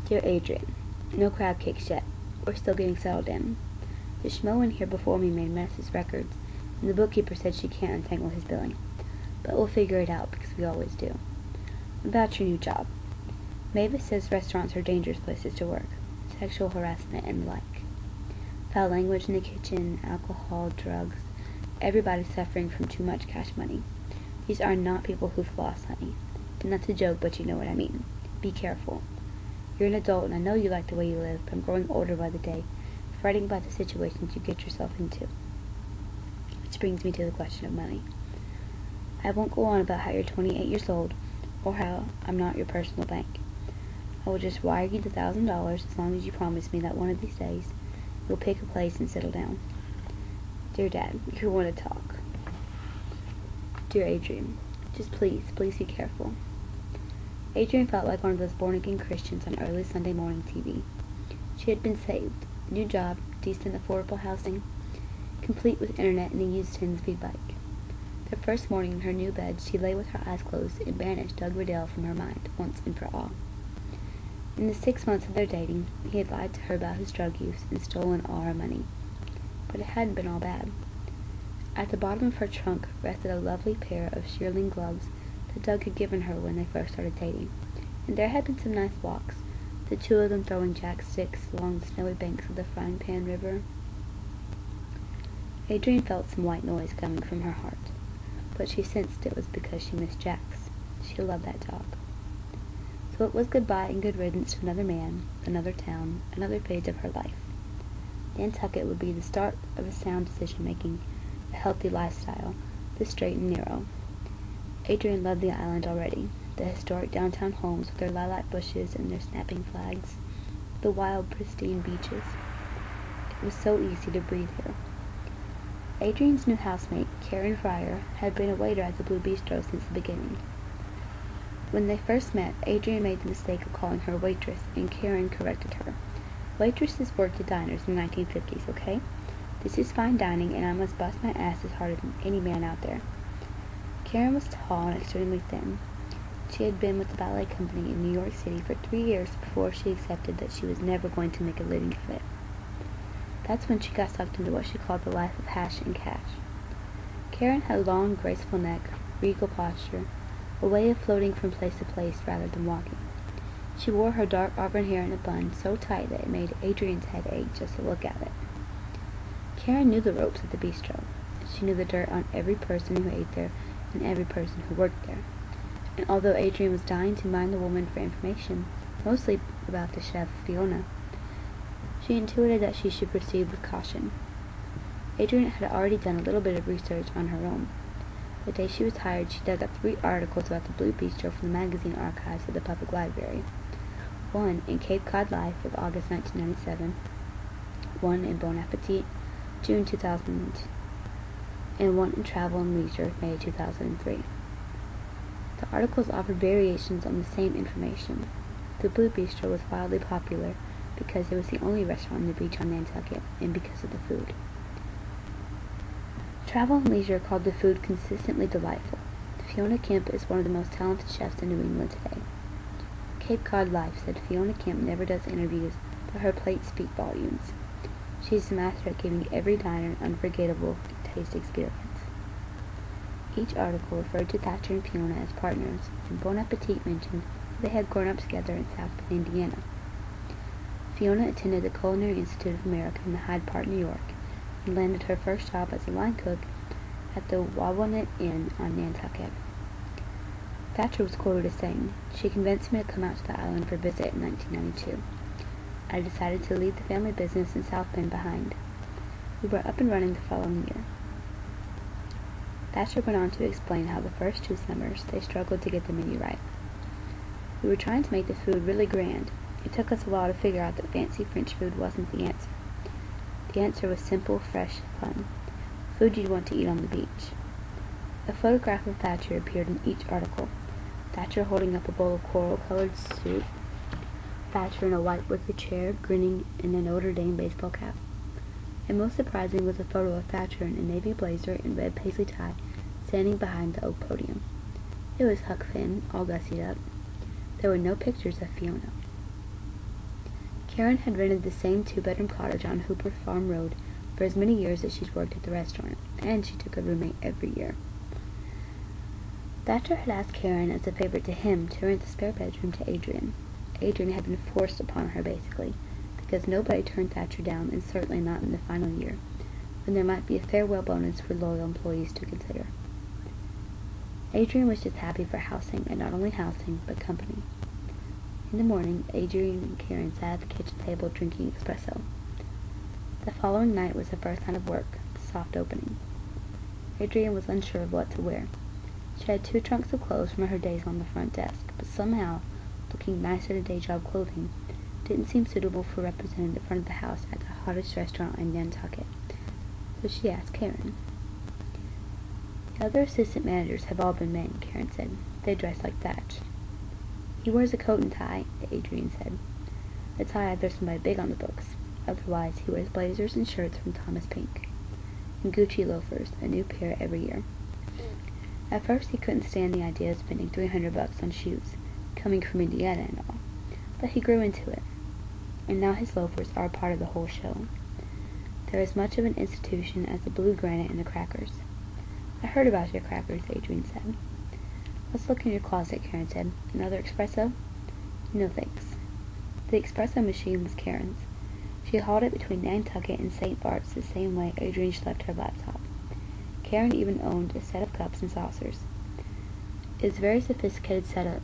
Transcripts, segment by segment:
Dear Adrian, no crab cakes yet. We're still getting settled in. The schmo in here before me made Mess's records, and the bookkeeper said she can't untangle his billing. But we'll figure it out, because we always do. About your new job. Mavis says restaurants are dangerous places to work. Sexual harassment and the like. Foul language in the kitchen, alcohol, drugs. Everybody's suffering from too much cash money. These are not people who floss, honey. And that's a joke, but you know what I mean. Be careful. You're an adult, and I know you like the way you live, but I'm growing older by the day, fretting about the situations you get yourself into. Which brings me to the question of money. I won't go on about how you're 28 years old, or how I'm not your personal bank. I will just wire you the $1,000 as long as you promise me that one of these days you'll pick a place and settle down. Dear Dad, you want to talk. Dear Adrian, just please be careful. Adrian felt like one of those born-again Christians on early Sunday morning TV. She had been saved, new job, decent affordable housing, complete with internet and a used 10-speed bike. The first morning in her new bed, she lay with her eyes closed and banished Doug Riddell from her mind, once and for all. In the 6 months of their dating, he had lied to her about his drug use and stolen all her money. But it hadn't been all bad. At the bottom of her trunk rested a lovely pair of shearling gloves that Doug had given her when they first started dating, and there had been some nice walks, the two of them throwing jack sticks along the snowy banks of the Frying Pan River. Adrian felt some white noise coming from her heart, but she sensed it was because she missed Jax. She loved that dog. So it was goodbye and good riddance to another man, another town, another phase of her life. Nantucket would be the start of a sound decision-making, a healthy lifestyle, the straight and narrow. Adrian loved the island already, the historic downtown homes with their lilac bushes and their snapping flags, the wild, pristine beaches. It was so easy to breathe here. Adrian's new housemate, Karen Fryer, had been a waiter at the Blue Bistro since the beginning. When they first met, Adrian made the mistake of calling her waitress, and Karen corrected her. Waitresses worked at diners in the 1950s, okay? This is fine dining, and I must bust my ass as hard as any man out there. Karen was tall and extremely thin. She had been with the ballet company in New York City for 3 years before she accepted that she was never going to make a living of it. That's when she got sucked into what she called the life of hash and cash. Karen had a long, graceful neck, regal posture, a way of floating from place to place rather than walking. She wore her dark auburn hair in a bun so tight that it made Adrian's head ache just to look at it. Karen knew the ropes at the bistro. She knew the dirt on every person who ate there and every person who worked there. And although Adrian was dying to mine the woman for information, mostly about the chef, Fiona, she intuited that she should proceed with caution. Adrian had already done a little bit of research on her own. The day she was hired, she dug up 3 articles about the Blue Bistro from the magazine archives of the public library. One in Cape Cod Life of August 1997, one in Bon Appetit, June 2000, and one in Travel and Leisure, May 2003. The articles offered variations on the same information. The Blue Bistro was wildly popular because it was the only restaurant on the beach on Nantucket, and because of the food. Travel and Leisure called the food consistently delightful. Fiona Kemp is one of the most talented chefs in New England today. Cape Cod Life said Fiona Kemp never does interviews, but her plates speak volumes. She's the master at giving every diner an unforgettable taste experience. Each article referred to Thatcher and Fiona as partners, and Bon Appetit mentioned that they had grown up together in South Bend, Indiana. Fiona attended the Culinary Institute of America in Hyde Park, New York, and landed her first job as a line cook at the Wawanit Inn on Nantucket. Thatcher was quoted as saying, "She convinced me to come out to the island for a visit in 1992. I decided to leave the family business in South Bend behind. We were up and running the following year." Thatcher went on to explain how the first 2 summers they struggled to get the menu right. "We were trying to make the food really grand. It took us a while to figure out that fancy French food wasn't the answer. The answer was simple, fresh, fun. Food you'd want to eat on the beach." A photograph of Thatcher appeared in each article. Thatcher holding up a bowl of coral-colored soup. Thatcher in a white wicker chair, grinning in a Notre Dame baseball cap. And most surprising was a photo of Thatcher in a navy blazer and red paisley tie, standing behind the oak podium. It was Huck Finn, all gussied up. There were no pictures of Fiona. Karen had rented the same two-bedroom cottage on Hooper Farm Road for as many years as she'd worked at the restaurant, and she took a roommate every year. Thatcher had asked Karen as a favor to him to rent the spare bedroom to Adrian. Adrian had been forced upon her, basically, because nobody turned Thatcher down, and certainly not in the final year, when there might be a farewell bonus for loyal employees to consider. Adrian was just happy for housing, and not only housing, but company. In the morning, Adrian and Karen sat at the kitchen table drinking espresso. The following night was the first night of work, the soft opening. Adrian was unsure of what to wear. She had 2 trunks of clothes from her days on the front desk, but somehow, looking nicer to day job clothing, didn't seem suitable for representing the front of the house at the hottest restaurant in Nantucket. So she asked Karen. The other assistant managers have all been men, Karen said. They dress like Thatch. He wears a coat and tie, Adrian said. A tie if there's somebody big on the books. Otherwise, he wears blazers and shirts from Thomas Pink, and Gucci loafers, a new pair every year. At first, he couldn't stand the idea of spending $300 on shoes, coming from Indiana and all, but he grew into it, and now his loafers are a part of the whole show. They're as much of an institution as the blue granite and the crackers. I heard about your crackers, Adrian said. Let's look in your closet, Karen said. Another espresso? No, thanks. The espresso machine was Karen's. She hauled it between Nantucket and St. Bart's the same way Adrian left her laptop. Karen even owned a set of cups and saucers. It was a very sophisticated setup.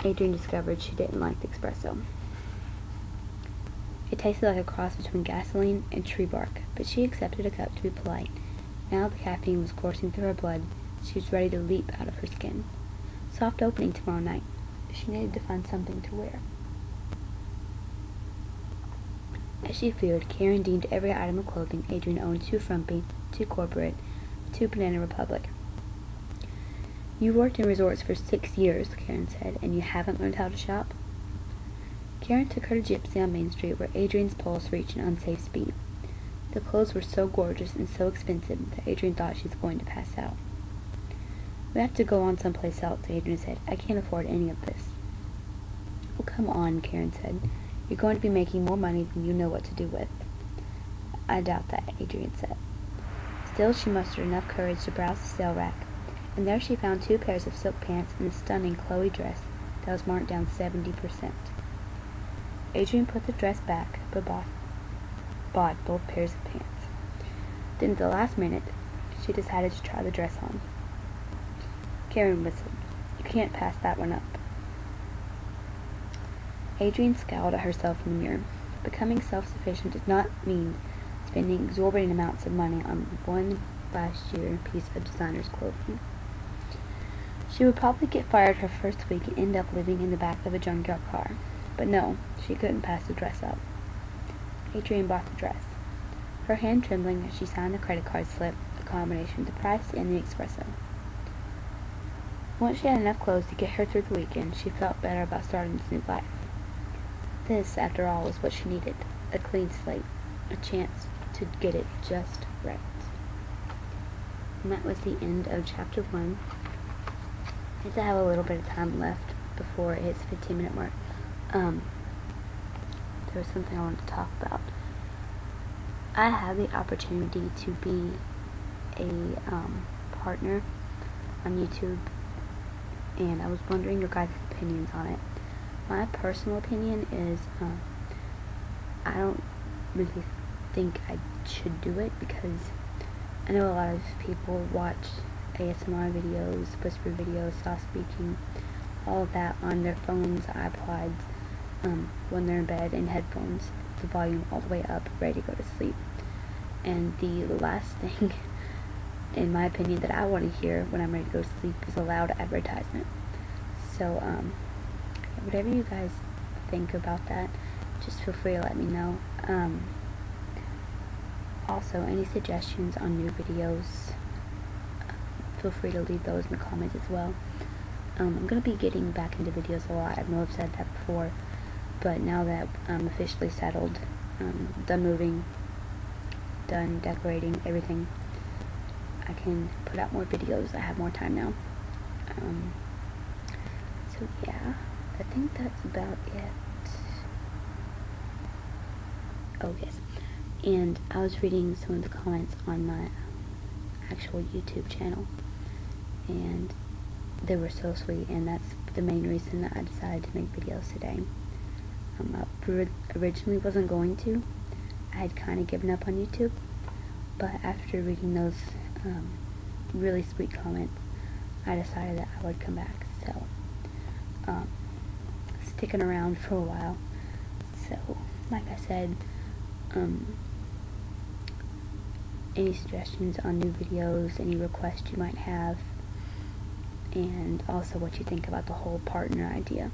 Adrian discovered she didn't like the espresso. It tasted like a cross between gasoline and tree bark, but she accepted a cup to be polite. Now the caffeine was coursing through her blood. She was ready to leap out of her skin. Soft opening tomorrow night. She needed to find something to wear. As she feared, Karen deemed every item of clothing Adrian owned too frumpy, too corporate, too Banana Republic. You worked in resorts for 6 years, Karen said, and you haven't learned how to shop? Karen took her to Gypsy on Main Street, where Adrian's pulse reached an unsafe speed. The clothes were so gorgeous and so expensive that Adrian thought she was going to pass out. We have to go on someplace else, Adrian said. I can't afford any of this. Oh, come on, Karen said. You're going to be making more money than you know what to do with. I doubt that, Adrian said. Still, she mustered enough courage to browse the sale rack, and there she found 2 pairs of silk pants and a stunning Chloe dress that was marked down 70%. Adrian put the dress back, but bought both pairs of pants. Then at the last minute, she decided to try the dress on. Karen whistled. You can't pass that one up. Adrian scowled at herself in the mirror. Becoming self-sufficient did not mean spending exorbitant amounts of money on one last-year piece of designer's clothing. She would probably get fired her first week and end up living in the back of a junkyard car. But no, she couldn't pass the dress up. Adrian bought the dress, her hand trembling as she signed the credit card slip, a combination of the price and the espresso. Once she had enough clothes to get her through the weekend, she felt better about starting this new life. This, after all, was what she needed, a clean slate, a chance to get it just right. And that was the end of chapter 1. I think I have a little bit of time left before it hits 15-minute mark. There was something I wanted to talk about. I had the opportunity to be a partner on YouTube, and I was wondering your guys' opinions on it. My personal opinion is I don't really think I should do it, because I know a lot of people watch ASMR videos, whisper videos, soft speaking, all of that on their phones, iPods, when they're in bed, in headphones, the volume all the way up, ready to go to sleep. And the last thing, in my opinion, that I want to hear when I'm ready to go to sleep is a loud advertisement. So, whatever you guys think about that, just feel free to let me know. Also, any suggestions on new videos, feel free to leave those in the comments as well. I'm going to be getting back into videos a lot. I know I've said that before, but now that I'm officially settled, done moving, done decorating, everything, I can put out more videos. I have more time now. So yeah, I think that's about it. Oh, yes. And I was reading some of the comments on my actual YouTube channel, and they were so sweet, and that's the main reason that I decided to make videos today. I originally wasn't going to. I had kind of given up on YouTube, but after reading those really sweet comments, I decided that I would come back. So, sticking around for a while. So, like I said, any suggestions on new videos, any requests you might have, and also what you think about the whole partner idea.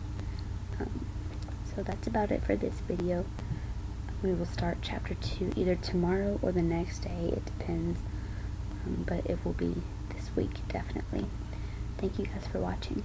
So that's about it for this video. We will start chapter 2 either tomorrow or the next day, it depends, but it will be this week definitely. Thank you guys for watching.